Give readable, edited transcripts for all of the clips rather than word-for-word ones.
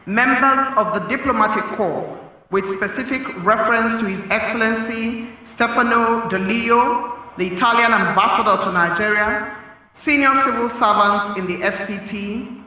members of the diplomatic corps, with specific reference to His Excellency Stefano De Leo, the Italian ambassador to Nigeria, senior civil servants in the FCT,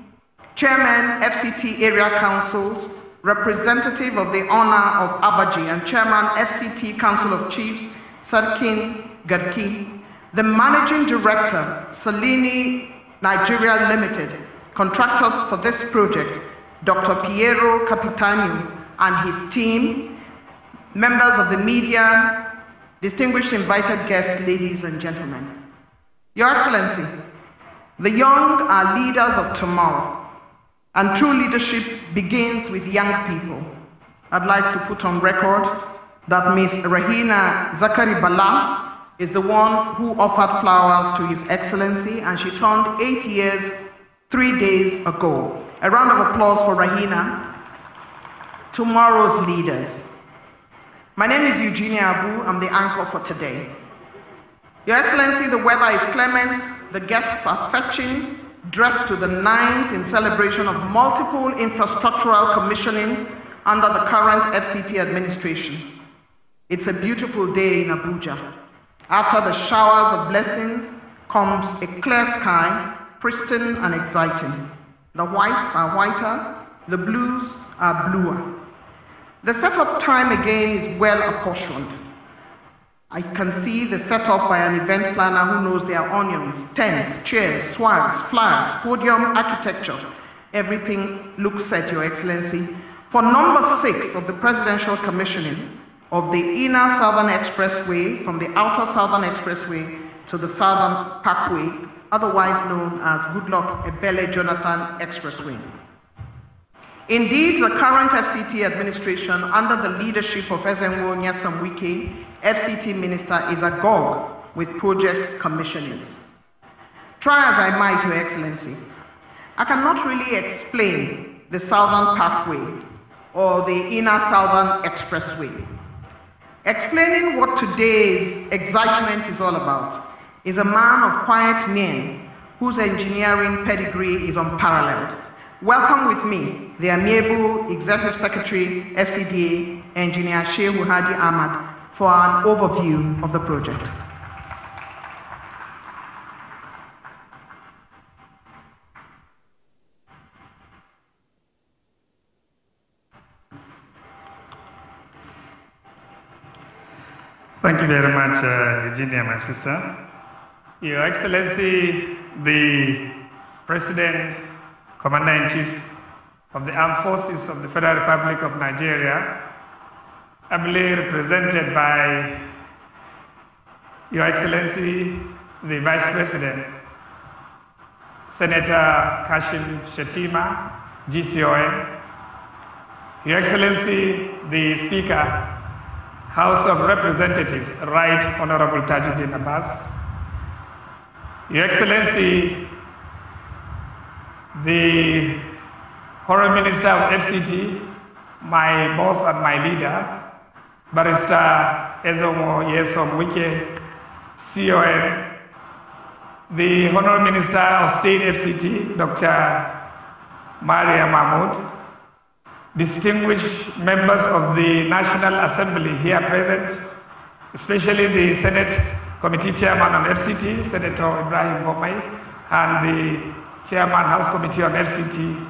chairman FCT area councils, representative of the honor of Abaji and chairman FCT Council of Chiefs, Sarkin Gadki, the managing director, Salini Nigeria Limited, contractors for this project, Dr. Piero Capitano and his team, members of the media, distinguished invited guests, ladies and gentlemen. Your Excellency, the young are leaders of tomorrow, and true leadership begins with young people. I'd like to put on record that Ms. Rahina Zakari Bala is the one who offered flowers to His Excellency, and she turned 8 years, 3 days ago. A round of applause for Rahina, tomorrow's leaders. My name is Eugenia Abu. I'm the anchor for today. Your Excellency, the weather is clement, the guests are fetching, dressed to the nines in celebration of multiple infrastructural commissionings under the current FCT administration. It's a beautiful day in Abuja. After the showers of blessings comes a clear sky, pristine and exciting. The whites are whiter, the blues are bluer. The setup time again is well apportioned. I can see the setup by an event planner who knows their onions, tents, chairs, swags, flags, podium architecture. Everything looks set, Your Excellency. For number 6 of the presidential commissioning of the inner Southern Expressway from the outer Southern Expressway to the Southern Parkway, otherwise known as Goodluck Ebele Jonathan Expressway. Indeed, the current FCT administration, under the leadership of Ezenwo Nyesom Wike, FCT Minister, is agog with project commissionings. Try as I might, Your Excellency, I cannot really explain the Southern Parkway or the inner Southern Expressway. Explaining what today's excitement is all about is a man of quiet mien whose engineering pedigree is unparalleled. Welcome with me, the amiable Executive Secretary, FCDA, Engineer Shehu Hadi Ahmad, for an overview of the project. Thank you very much, Virginia, my sister. Your Excellency, the President, Commander-in-Chief of the Armed Forces of the Federal Republic of Nigeria, ably represented by Your Excellency, the Vice President, Senator Kashim Shittima, GCON, Your Excellency, the Speaker, House of Representatives, Right Honorable Tajuddin Abbas, Your Excellency, the Honorable Minister of FCT, my boss and my leader, Barrister Ezenwo Nyesom Wike, CON, the Honorable Minister of State FCT, Dr. Maria Mahmoud, distinguished members of the National Assembly here present, especially the Senate Committee Chairman on FCT, Senator Ibrahim Bomai, and the Chairman House Committee on FCT,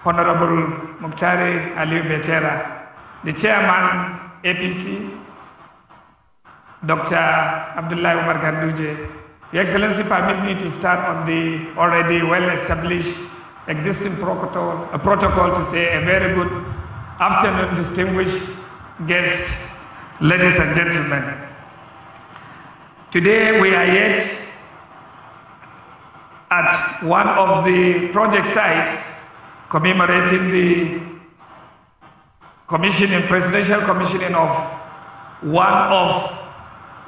Honorable Muktari Aliu Betera, the Chairman APC, Dr. Abdullah Umar Ganduje. Your Excellency, permit me to start on the already well-established existing protocol to say a very good afternoon, distinguished guests, ladies and gentlemen. Today we are yet at one of the project sites commemorating the presidential commissioning of one of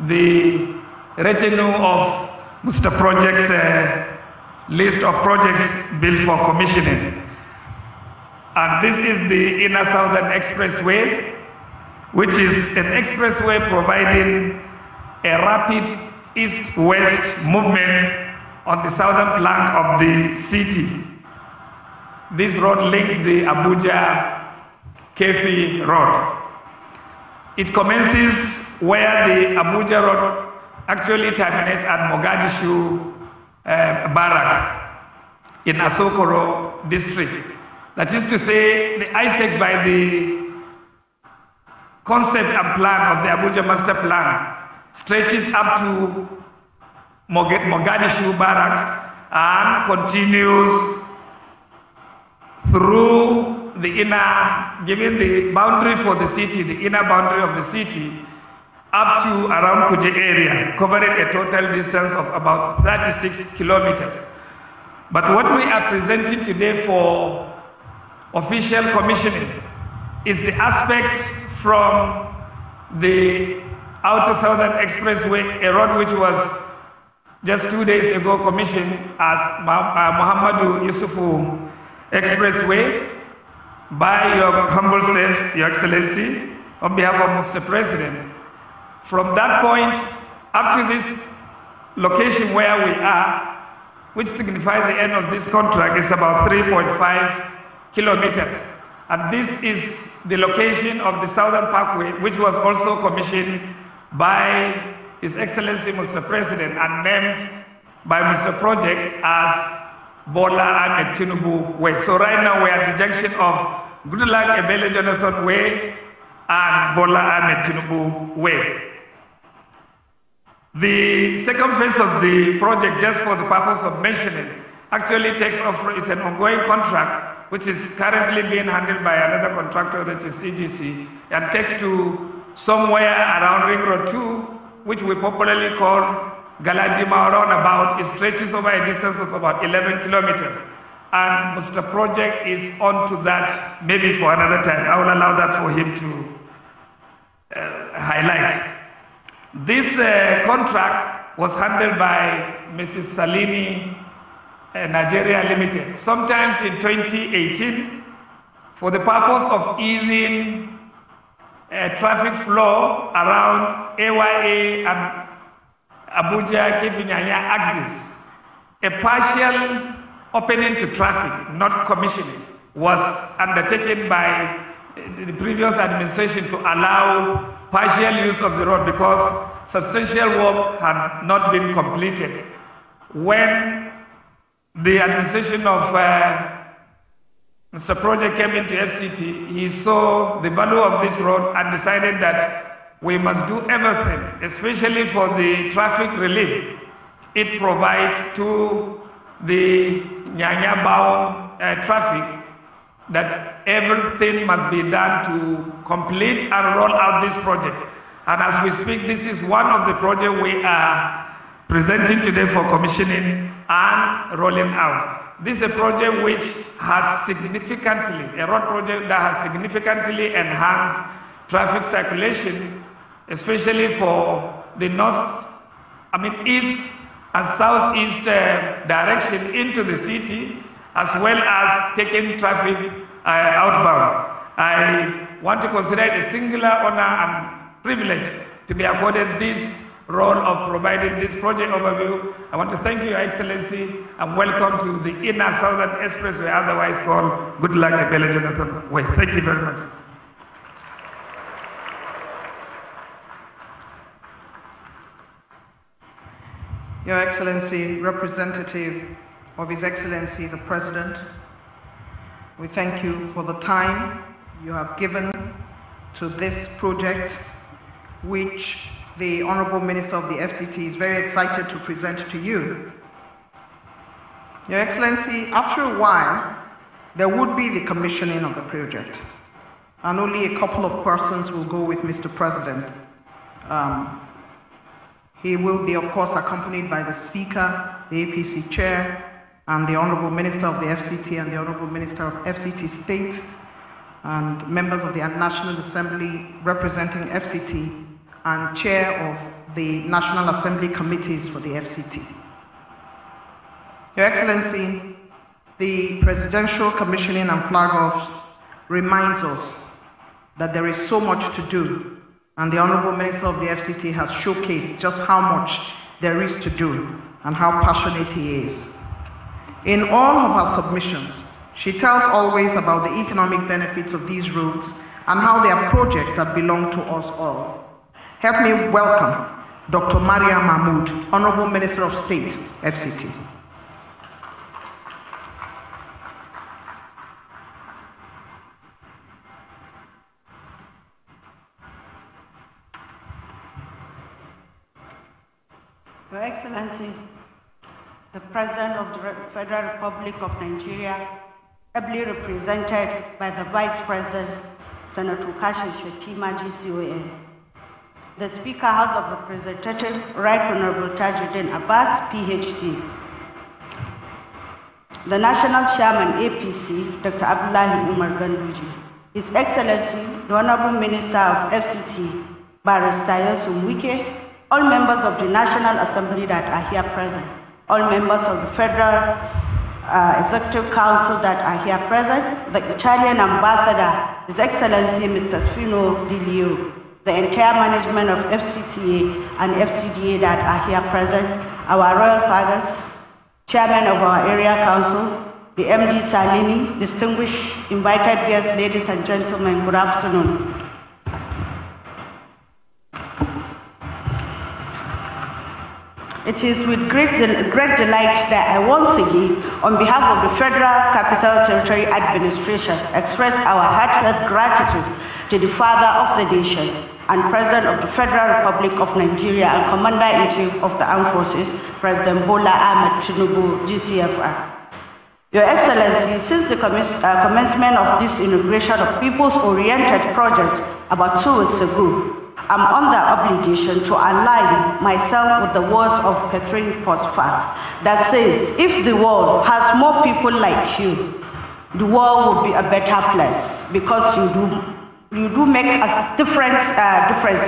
the retinue of Mr. Project's list of projects built for commissioning. And this is the Inner Southern Expressway, which is an expressway providing a rapid east-west movement on the southern flank of the city. this road links the Abuja-Kefi road. It commences where the Abuja road actually terminates at Mogadishu Barrack in Asokoro district. That is to say, the ISEX, by the concept and plan of the Abuja master plan, stretches up to Mogadishu Barracks and continues through the inner, giving the boundary for the city, the inner boundary of the city, up to around Kuje area, covering a total distance of about 36 kilometers. But what we are presenting today for official commissioning is the aspect from the Outer Southern Expressway, a road which was just 2 days ago commissioned as Muhammadu Yusufu Expressway by your humble self, Your Excellency, on behalf of Mr. President. From that point up to this location where we are, which signifies the end of this contract, is about 3.5 kilometers. And this is the location of the Southern Parkway, which was also commissioned by His Excellency Mr. President and named by Mr. Project as Bola Ahmed Tinubu Way. So right now we are at the junction of Goodluck Ebele Jonathan Way and Bola Ahmed Tinubu Way. The second phase of the project, just for the purpose of mentioning, actually takes off, is an ongoing contract which is currently being handled by another contractor, that is CGC, and takes to somewhere around Ring Road 2, which we popularly call Galadima roundabout. It stretches over a distance of about 11 kilometers. And Mr. Project is on to that maybe for another time. I will allow that for him to highlight. This contract was handled by Mrs. Salini Nigeria Limited, sometimes in 2018, for the purpose of easing traffic flow around AYA and Abuja-Kefinyanya axis. A partial opening to traffic, not commissioning, was undertaken by the previous administration to allow partial use of the road because substantial work had not been completed. When the administration of Mr. Project came into FCT, he saw the value of this road and decided that we must do everything, especially for the traffic relief it provides to the Nyanya-bound traffic, that everything must be done to complete and roll out this project. And as we speak, this is one of the projects we are presenting today for commissioning and rolling out. This is a project which has significantly, a road project that has significantly enhanced traffic circulation, especially for the east and southeast direction into the city, as well as taking traffic outbound. I want to consider it a singular honor and privilege to be accorded this role of providing this project overview. I want to thank you, Your Excellency, and welcome to the Inner Southern Expressway, otherwise called Goodluck Ebele Jonathan Way. Thank you very much. Your Excellency, representative of His Excellency the President, we thank you for the time you have given to this project, which the Honorable Minister of the FCT is very excited to present to you. Your Excellency, after a while, there would be the commissioning of the project, and only a couple of persons will go with Mr. President. He will be, of course, accompanied by the Speaker, the APC Chair, and the Honorable Minister of the FCT and the Honorable Minister of FCT State, and members of the National Assembly representing FCT, and Chair of the National Assembly Committees for the FCT. Your Excellency, the Presidential Commissioning and Flag-Offs reminds us that there is so much to do, and the Honorable Minister of the FCT has showcased just how much there is to do and how passionate he is. In all of our submissions, She tells always about the economic benefits of these roads and how they are projects that belong to us all. Help me welcome Dr. Maria Mahmood, Honorable Minister of State, FCT. Your Excellency, the President of the Federal Republic of Nigeria, ably represented by the Vice President, Senator Shittima, GCON, the Speaker, House of Representatives, Right Honorable Tajuddin Abbas, PhD, the National Chairman, APC, Dr. Abdullahi Umar Ganduji, His Excellency, the Honorable Minister of FCT, Barrister Yusuf Wike, all members of the National Assembly that are here present, all members of the Federal Executive Council that are here present, the Italian Ambassador, His Excellency Mr. Spino Di Leo, the entire management of FCTA and FCDA that are here present, our Royal Fathers, Chairman of our Area Council, the MD Salini, distinguished invited guests, ladies and gentlemen, good afternoon. It is with great delight that I once again, on behalf of the Federal Capital Territory Administration, express our heartfelt gratitude to the Father of the Nation and President of the Federal Republic of Nigeria and Commander-in-Chief of the Armed Forces, President Bola Ahmed Tinubu, GCFR. Your Excellency, since the commencement of this inauguration of People's-Oriented Project about 2 weeks ago, I'm under obligation to align myself with the words of Catherine Postphar that says, if the world has more people like you, the world will be a better place, because you do make a difference,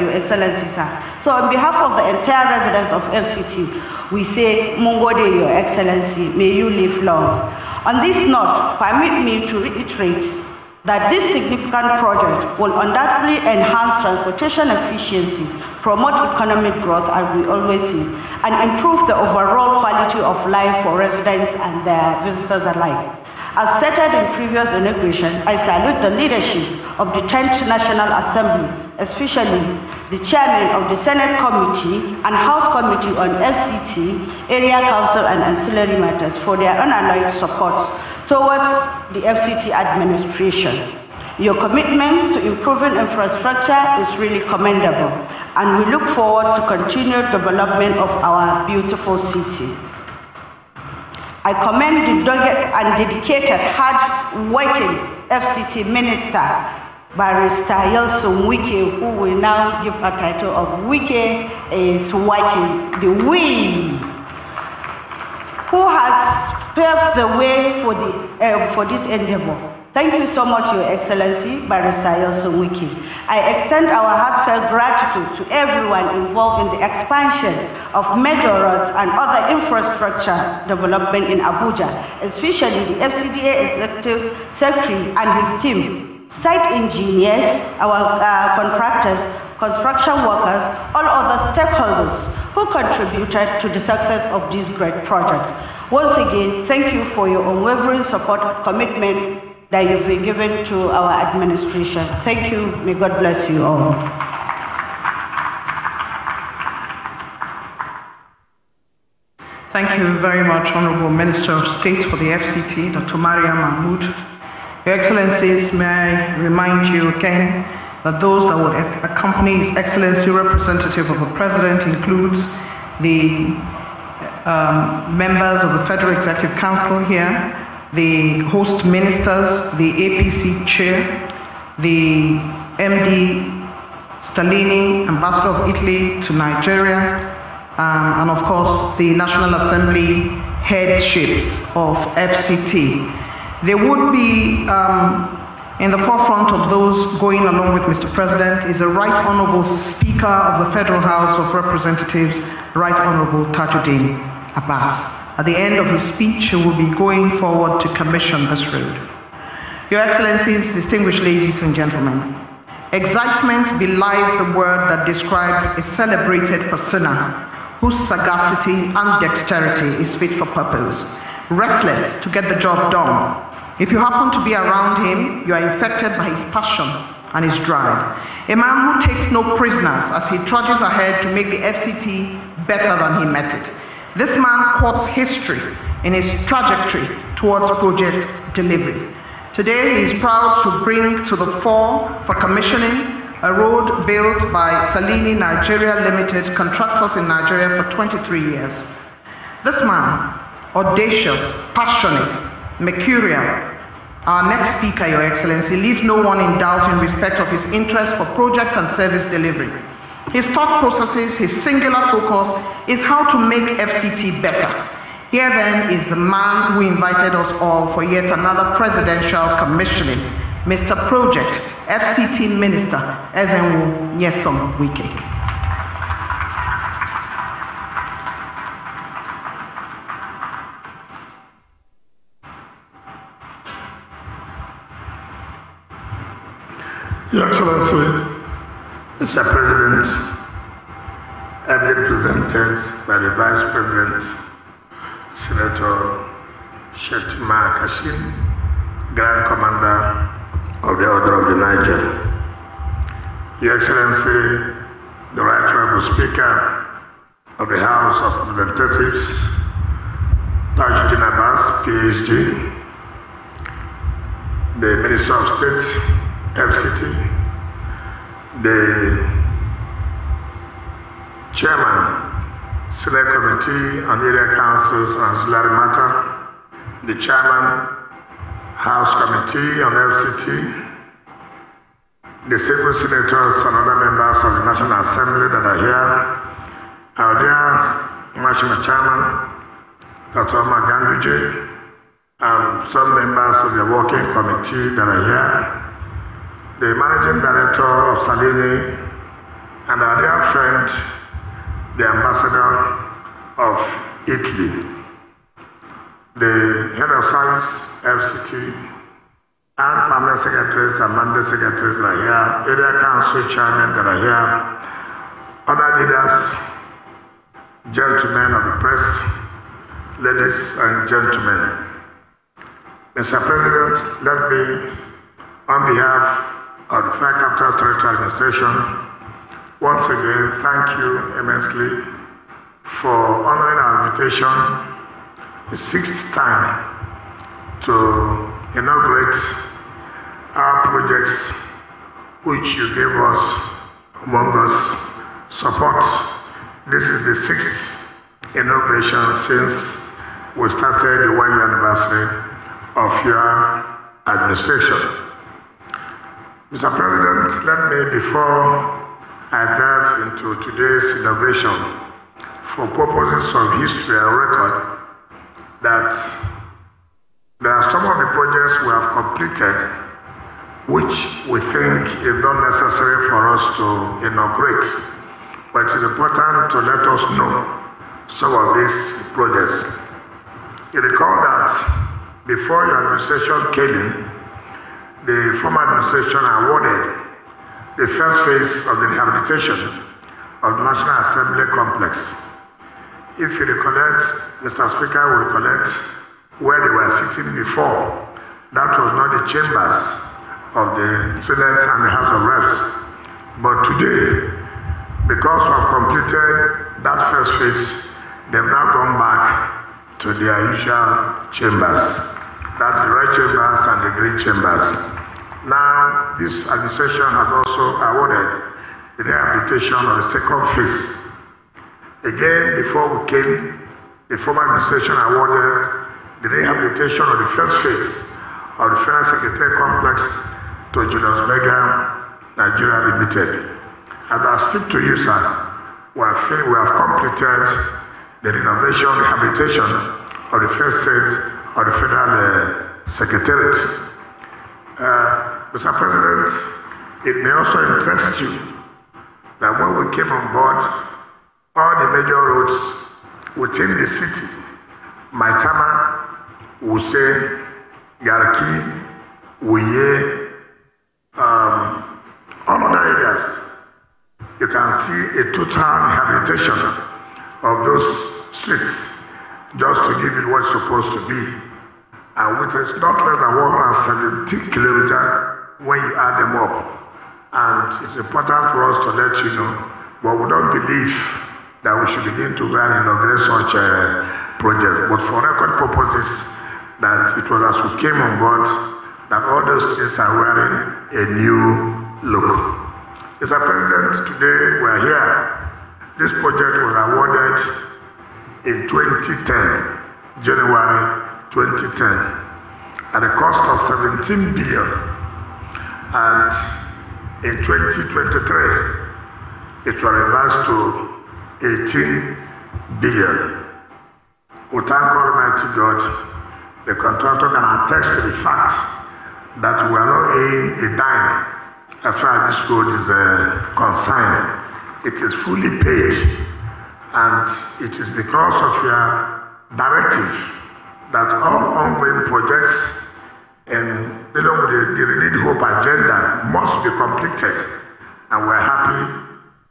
Your Excellency, sir. So on behalf of the entire residents of FCT, we say, Mungode, Your Excellency, may you live long. On this note, permit me to reiterate that this significant project will undoubtedly enhance transportation efficiency, promote economic growth, as we always see, and improve the overall quality of life for residents and their visitors alike. As stated in previous inauguration, I salute the leadership of the 10th National Assembly, especially the chairman of the Senate Committee and House Committee on FCT, Area Council and Ancillary Matters for their unalloyed support towards the FCT administration. Your commitment to improving infrastructure is really commendable, and we look forward to continued development of our beautiful city. I commend the dogged and dedicated, hard-working FCT Minister, Barrister Yusuf Wike, who will now give a title of Wike is Wike, the way, who has paved the way for this endeavor. Thank you so much, Your Excellency, Barrister Yusuf Wike. I extend our heartfelt gratitude to everyone involved in the expansion of major roads and other infrastructure development in Abuja, especially the FCDA Executive Secretary and his team, site engineers, our contractors, construction workers, all other stakeholders who contributed to the success of this great project. Once again, thank you for your unwavering support and commitment that you've been given to our administration. Thank you. May God bless you all. Thank you very much, Honorable Minister of State for the FCT, Dr. Maria Mahmood. Your Excellencies, may I remind you again that those that would accompany His Excellency representative of the President includes the members of the Federal Executive Council here, the host ministers, the APC chair, the MD Stalini, Ambassador of Italy to Nigeria, and of course the National Assembly headships of FCT. They would be in the forefront of those going along with Mr. President is the Right Honorable Speaker of the Federal House of Representatives, Right Honorable Tajuddin Abbas. At the end of his speech, he will be going forward to commission this road. Your Excellencies, distinguished ladies and gentlemen, excitement belies the word that describes a celebrated persona whose sagacity and dexterity is fit for purpose, restless to get the job done, If you happen to be around him, you are infected by his passion and his drive. A man who takes no prisoners as he trudges ahead to make the FCT better than he met it. This man quotes history in his trajectory towards project delivery. Today, he is proud to bring to the fore for commissioning a road built by Salini Nigeria Limited, contractors in Nigeria for 23 years. This man, audacious, passionate, mercurial, our next speaker, Your Excellency, leaves no one in doubt in respect of his interest for project and service delivery. His thought processes, his singular focus is how to make FCT better. Here then is the man who invited us all for yet another presidential commissioning, Mr. Project, FCT Minister, Ezenwo Nyesom Wike. Your Excellency, Mr. President, ably represented by the Vice President, Senator Shittima, Grand Commander of the Order of the Niger. Your Excellency, the Right Honorable Speaker of the House of Representatives, Tajuddin Abbas, PhD, the Minister of State, FCT, the Chairman, Select Committee on Area Councils and Ancillary Matter, the Chairman, House Committee on FCT, the civil senators and other members of the National Assembly that are here, our dear National Chairman, Dr. Omar Ganduje, and some members of the Working Committee that are here, the Managing Director of Salini, and our dear friend, the Ambassador of Italy, the Head of Service, FCT, and Permanent Secretaries and Mandate Secretaries that are here, Area Council Chairmen that are here, other leaders, gentlemen of the press, ladies and gentlemen. Mr. President, let me, on behalf of the Federal Capital Territory Administration, once again, thank you immensely for honoring our invitation, the 6th time, to inaugurate our projects which you gave us, among us, support. This is the 6th inauguration since we started the 1-year anniversary of your administration. Mr. President, let me, before I dive into today's inauguration, for purposes of history and record, that there are some of the projects we have completed which we think is not necessary for us to inaugurate, but it's important to let us know some of these projects. You recall that before your administration came in, the former administration awarded the first phase of the rehabilitation of the National Assembly complex. If you recollect, Mr. Speaker will recollect where they were sitting before. That was not the chambers of the Senate and the House of Reps. But today, because we have completed that first phase, they've now gone back to their usual chambers. That's the red chambers and the green chambers. Now, this administration has also awarded the rehabilitation of the second phase. Again, before we came, the former administration awarded the rehabilitation of the first phase of the Federal Secretariat Complex to Julius Berger, Nigeria Limited. As I speak to you, sir, we have completed the renovation, rehabilitation of the first phase of the Federal Secretariat. Mr. President, it may also interest you that when we came on board, all the major roads within the city, Maitama, Wuse, Garki, Wuye, all other areas, you can see a total rehabilitation of those streets, just to give it what's supposed to be. and which is not less than 170 kilometers when you add them up. And it's important for us to let you know, but we don't believe that we should begin to go and inaugurate such a project. But for record purposes, that it was as we came on board that all those states are wearing a new look. Mr. President, today we are here. This project was awarded in 2010, January 2010, at a cost of 17 billion. And in 2023, it was revised to 18 billion. We thank Almighty God. The contractor can attest to the fact that we are not paying a dime as far as this road is concerned. It is fully paid, and it is because of your directive that all ongoing projects and dealing with the Renewed Hope agenda must be completed. And we're happy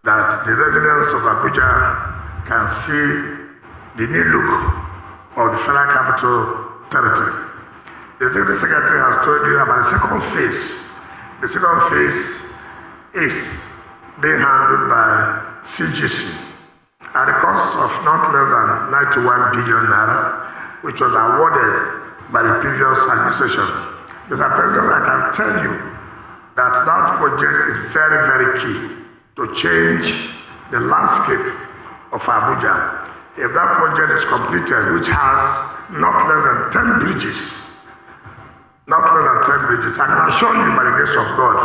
that the residents of Abuja can see the new look of the Federal Capital Territory. The Executive Secretary has told you about the second phase. The second phase is being handled by CGC at a cost of not less than 91 billion naira, which was awarded by the previous administration. Mr. President, I can tell you that that project is very, very key to change the landscape of Abuja. If that project is completed, which has not less than 10 bridges, I can assure you by the grace of God,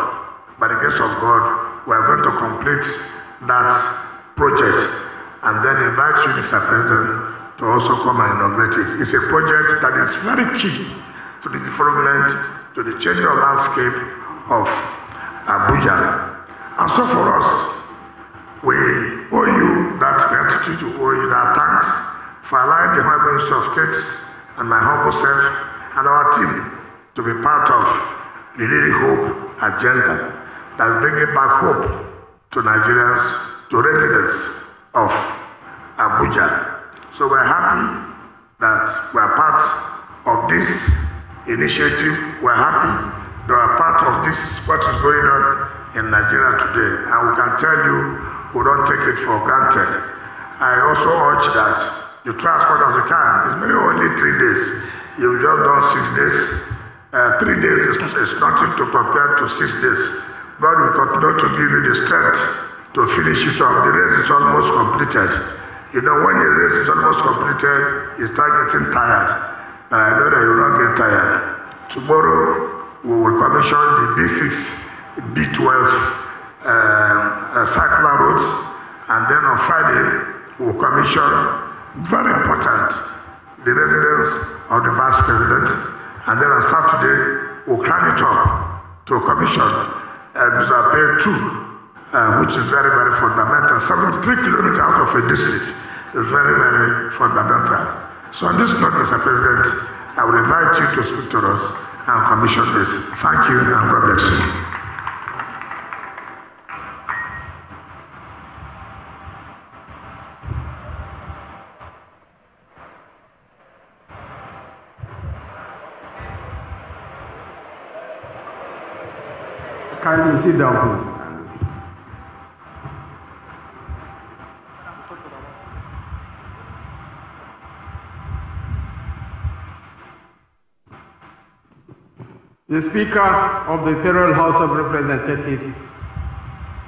we are going to complete that project and then invite you, Mr. President, to also come and inaugurate it. It's a project that is very key to the development, to the changing of landscape of Abuja. And so for us, we owe you that gratitude, we owe you that thanks for allowing the Honorable Minister of State and my humble self and our team to be part of the Renewed Hope agenda that's bringing back hope to Nigerians, to residents of Abuja. So we're happy that we're part of this initiative. We're happy that we're part of this, what is going on in Nigeria today. And we can tell you, we don't take it for granted. I also urge that you transport as you can. It's maybe only 3 days. You've just done 6 days. 3 days is nothing to compare to 6 days. God will continue to give you the strength to finish it off. The race is almost completed. You know, when the race is almost completed, you start getting tired. And I know that you will not get tired. Tomorrow, we will commission the B6, B12 circular roads. And then on Friday, we will commission, very important, the residence of the Vice President. And then on Saturday, we'll climb it up to commission Pay 2, which is very, very fundamental. 73 kilometers out of a district is very, very fundamental. So on this note, Mr. President, I will invite you to speak to us and commission this. Thank you and God bless you. Kindly sit down, please. The Speaker of the Federal House of Representatives,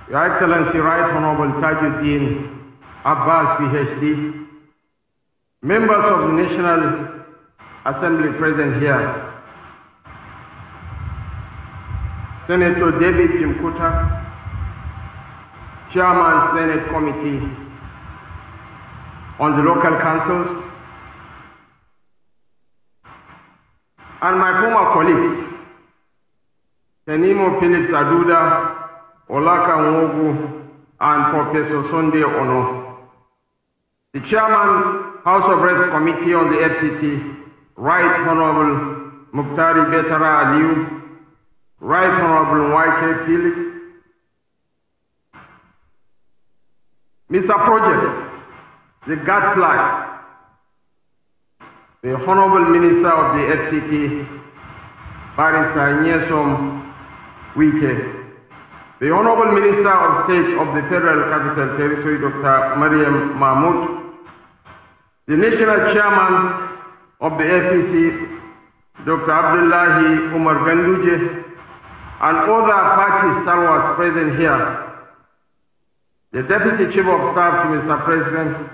Your Excellency Right Honorable Tajuddin Abbas, PhD, members of the National Assembly present here, Senator David Jimkuta, Chairman Senate Committee on the Local Councils, and my former colleagues, Kenimo Phillips Aduda, Olaka Nwogu, and Professor Sunday Ono. The Chairman, House of Reps Committee on the FCT, Right Honorable Muktari Betara Aliu, Right Honorable Wike Phillips, Mr. Project, the gadfly, the Honorable Minister of the FCT, Barrister Nyesom Wike, the Honorable Minister of State of the Federal Capital Territory, Dr. Mariam Mahmoud, the National Chairman of the APC, Dr. Abdullahi Umar Ganduje, and other party stalwarts present here, the Deputy Chief of Staff to Mr. President,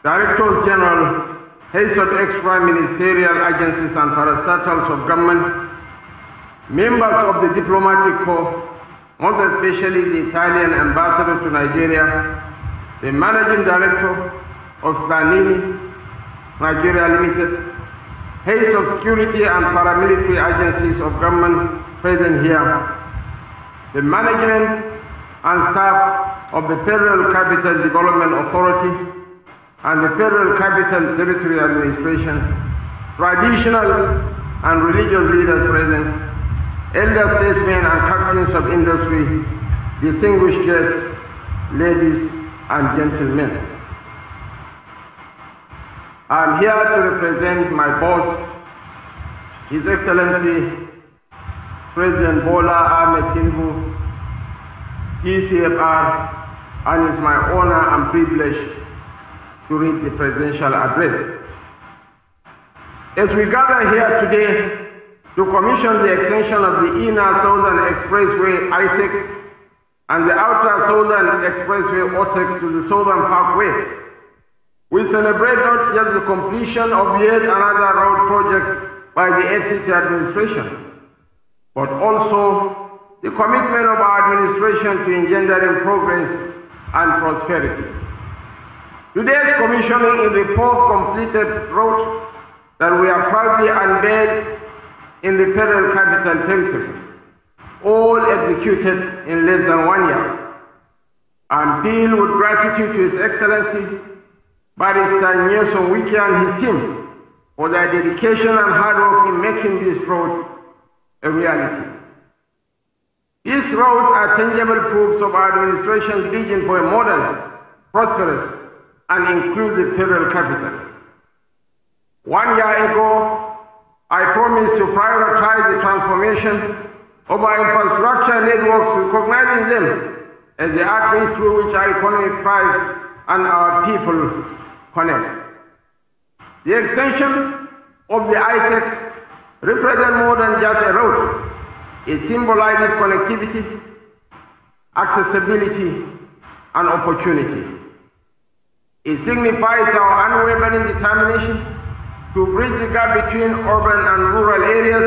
Directors General, heads of extra-ministerial agencies and parastatals of government, members of the diplomatic corps, most especially the Italian ambassador to Nigeria, the Managing Director of Stanini, Nigeria Limited, heads of security and paramilitary agencies of government present here, the management and staff of the Federal Capital Development Authority and the Federal Capital Territory Administration, traditional and religious leaders present, elder statesmen and captains of industry, distinguished guests, ladies and gentlemen. I'm here to represent my boss, His Excellency President Bola Ahmed Tinubu, PCFR, and it's my honor and privilege to read the presidential address. As we gather here today to commission the extension of the Inner Southern Expressway I-6 and the Outer Southern Expressway O-6 to the Southern Parkway, we celebrate not just the completion of yet another road project by the FCT administration, but also the commitment of our administration to engendering progress and prosperity. Today's commissioning is the fourth completed road that we have proudly unveiled in the Federal Capital Territory, all executed in less than 1 year. I'm filled with gratitude to His Excellency Barrister Nyesom Wike and his team for their dedication and hard work in making this road a reality. These roads are tangible proofs of our administration's vision for a modern, prosperous, and inclusive federal capital. 1 year ago, I promised to prioritize the transformation of our infrastructure networks, recognizing them as the arteries through which our economy thrives and our people connect. The extension of the I-6 represents more than just a road. It symbolizes connectivity, accessibility, and opportunity. It signifies our unwavering determination to bridge the gap between urban and rural areas,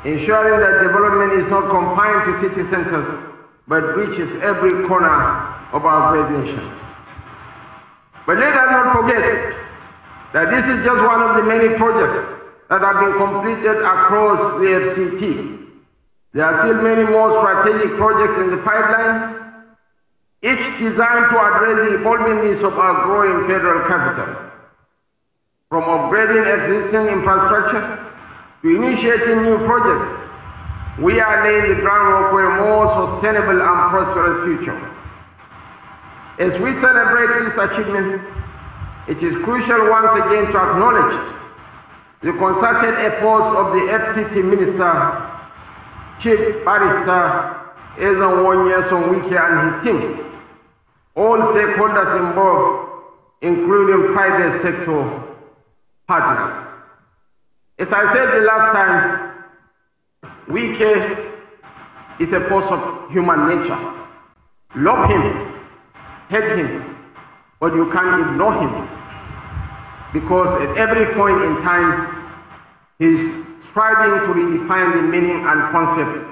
ensuring that development is not confined to city centers, but reaches every corner of our great nation. But let us not forget that this is just one of the many projects that have been completed across the FCT. There are still many more strategic projects in the pipeline, each designed to address the evolving needs of our growing federal capital. From upgrading existing infrastructure to initiating new projects, we are laying the groundwork for a more sustainable and prosperous future. As we celebrate this achievement, it is crucial once again to acknowledge the concerted efforts of the FCT Minister, Chief Barrister Nyesom Wike and his team, all stakeholders involved, including private sector partners. As I said the last time, Wike is a force of human nature. Love him, hate him, but you can't ignore him, because at every point in time, he's striving to redefine the meaning and concept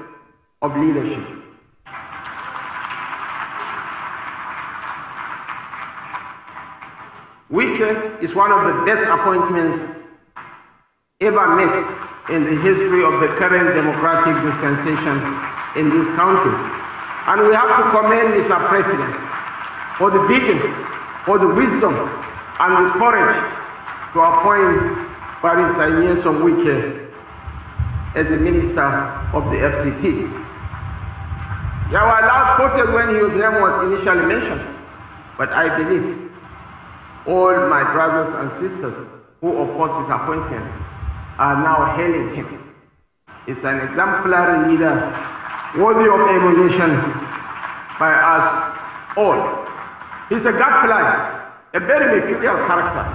of leadership. Wike is one of the best appointments ever made in the history of the current democratic dispensation in this country. And we have to commend Mr. President for the vision, for the wisdom, and the courage to appoint Barrister Nyesom Wike as the Minister of the FCT. There were loud protests when his name was initially mentioned, but I believe all my brothers and sisters who opposed his appointment are now hailing him. He's an exemplary leader worthy of emulation by us all. He's a gadfly, a very mercurial character.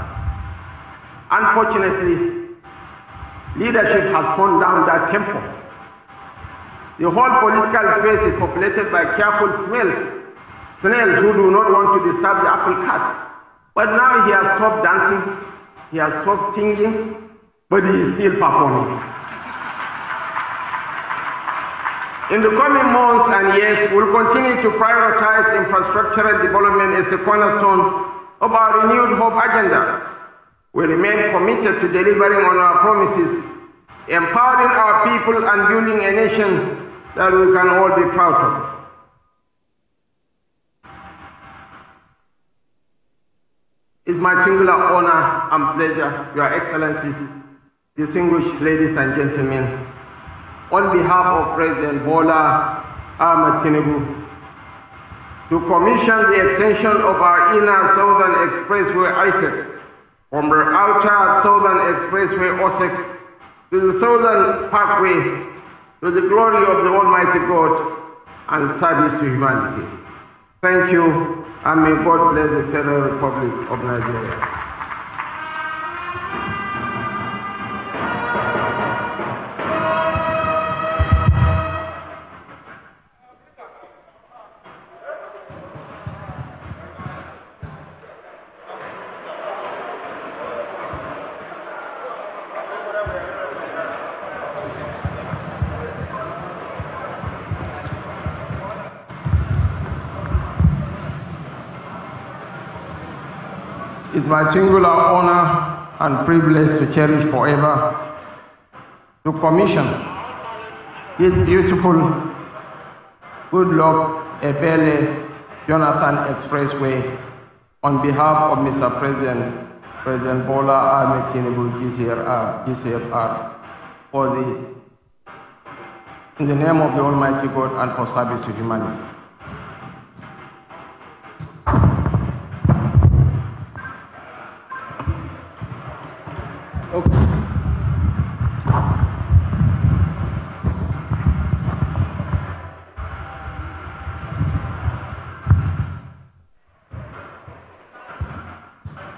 Unfortunately, leadership has torn down that temple. The whole political space is populated by careful snails who do not want to disturb the apple cart. But now he has stopped dancing, he has stopped singing, but he is still performing. In the coming months and years, we'll continue to prioritize infrastructural development as a cornerstone of our renewed hope agenda. We remain committed to delivering on our promises, empowering our people and building a nation that we can all be proud of. It's my singular honor and pleasure, Your Excellencies, distinguished ladies and gentlemen, on behalf of President Bola Ahmed Tinubu, to commission the extension of our inner Southern Expressway ISEX from the outer Southern Expressway OSEX to the Southern Parkway, to the glory of the Almighty God and service to humanity. Thank you, and may God bless the Federal Republic of Nigeria. It's my singular honor and privilege to cherish forever to commission this beautiful Goodluck Ebele Jonathan Expressway on behalf of Mr. President Bola Ahmed Tinubu GCFR, in the name of the Almighty God and for service to humanity.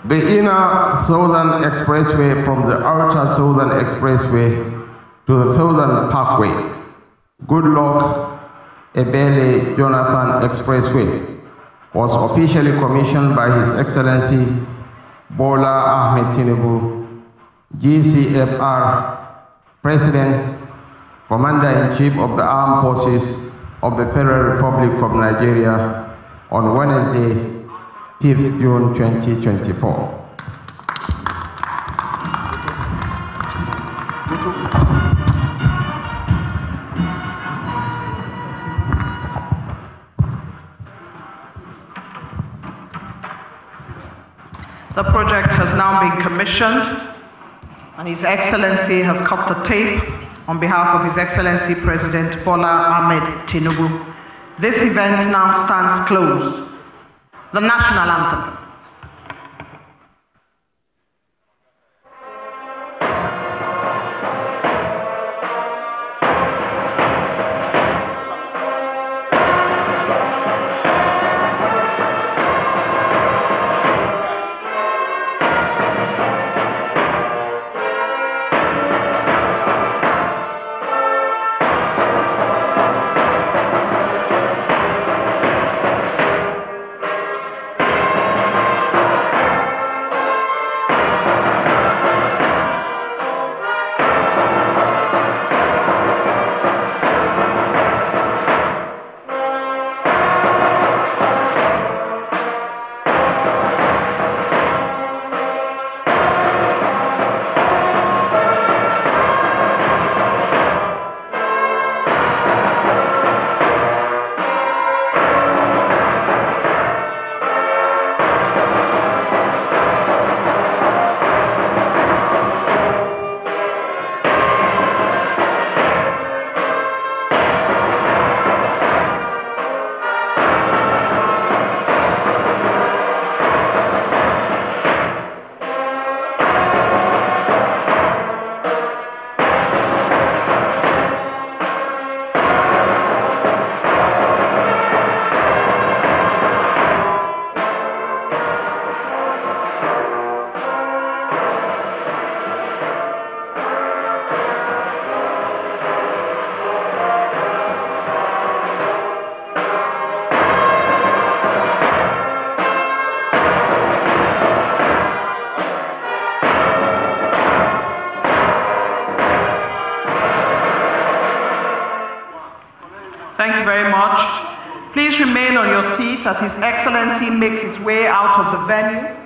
The inner Southern Expressway from the outer Southern Expressway to the Southern Parkway, Goodluck Ebele Jonathan Expressway, was officially commissioned by His Excellency Bola Ahmed Tinubu, GCFR, President, Commander-in-Chief of the Armed Forces of the Federal Republic of Nigeria, on Wednesday, 5th June 2024. The project has now been commissioned, and His Excellency has cut the tape on behalf of His Excellency President Bola Ahmed Tinubu. This event now stands closed. The national anthem. Thank you very much. Please remain on your seat as His Excellency makes his way out of the venue.